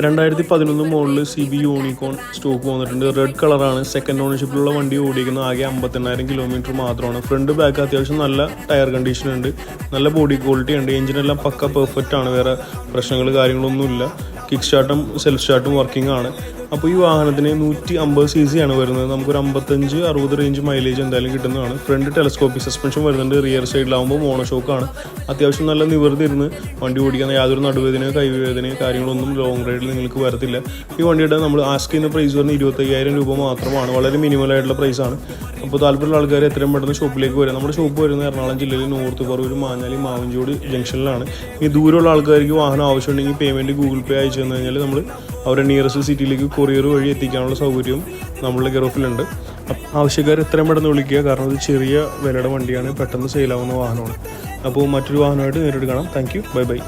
2011 model CB unicorn stock വന്നിട്ടുണ്ട്. Red കളറാണ്. Second ഓണർഷിപ്പിലുള്ള വണ്ടി ഓടിക്കുന്നത് ആകെ 58,000 കിലോമീറ്റർ മാത്രമാണ്. ഫ്രണ്ട് ബാക്ക് അത്യാവശ്യം നല്ല ടയർ കണ്ടീഷൻ ഉണ്ട്, നല്ല ബോഡി ക്വാളിറ്റി ഉണ്ട്. എഞ്ചിനെല്ലാം പക്ക പെർഫെക്റ്റ് ആണ്, വേറെ പ്രശ്നങ്ങൾ കാര്യങ്ങളൊന്നുമില്ല. കിക്ക് സ്റ്റാർട്ടും സെൽഫ് സ്റ്റാർട്ടും വർക്കിംഗ് ആണ്. അപ്പോൾ ഈ വാഹനത്തിന് 150 cc ആണ് വരുന്നത്. നമുക്കൊരു 55-60 റേഞ്ച് മൈലേജ് എന്തായാലും കിട്ടുന്നതാണ്. ഫ്രണ്ട് ടെലസ്കോപ്പിക് സസ്പെൻഷൻ വരുന്നുണ്ട്. റിയർ സൈഡിലാവുമ്പോൾ മോണോഷോക്കാണ്. അത്യാവശ്യം നല്ല നിവർത്തി ഇരുന്ന് വണ്ടി ഓടിക്കാൻ യാതൊരു നടുവേദനയോ കൈവേദനയോ കാര്യങ്ങളൊന്നും ലോങ് റൈഡിൽ നിങ്ങൾക്ക് വരത്തില്ല. ഈ വണ്ടിയുടെ നമ്മൾ ആസ്ക് ചെയ്യുന്ന പ്രൈസ് പറഞ്ഞാൽ 25,000 രൂപ മാത്രമാണ്. വളരെ മിനിമലായിട്ടുള്ള പ്രൈസാണ്. അപ്പോൾ താല്പര്യമുള്ള ആൾക്കാർ എത്രയും പെട്ടെന്ന് ഷോപ്പിലേക്ക് വരാം. നമ്മുടെ ഷോപ്പ് വരുന്നത് എറണാകുളം ജില്ലയിൽ നോർത്ത് പറവൂർ മാഞ്ഞാലി മാവഞ്ചോട് ജംഗ്ഷനിലാണ്. ഈ ദൂരമുള്ള ആൾക്കാർക്ക് വാഹനം ആവശ്യമുണ്ടെങ്കിൽ പേയ്മെൻറ്റ് ഗൂഗിൾ പേ അയച്ചു തന്നു കഴിഞ്ഞാൽ നമ്മൾ അവരുടെ നിയറസ്റ്റ് സിറ്റിയിലേക്ക് കൊറിയർ വഴി എത്തിക്കാനുള്ള സൗകര്യവും നമ്മളുടെ കെയർ ഓഫിലുണ്ട്. ആവശ്യക്കാർ എത്രയും പെട്ടെന്ന് വിളിക്കുക, കാരണം ഇത് ചെറിയ വിലയുടെ വണ്ടിയാണ്, പെട്ടെന്ന് സെയിലാവുന്ന വാഹനമാണ്. അപ്പോൾ മറ്റൊരു വാഹനമായിട്ട് നേരിട്ട് കാണാം. Thank you, bye bye.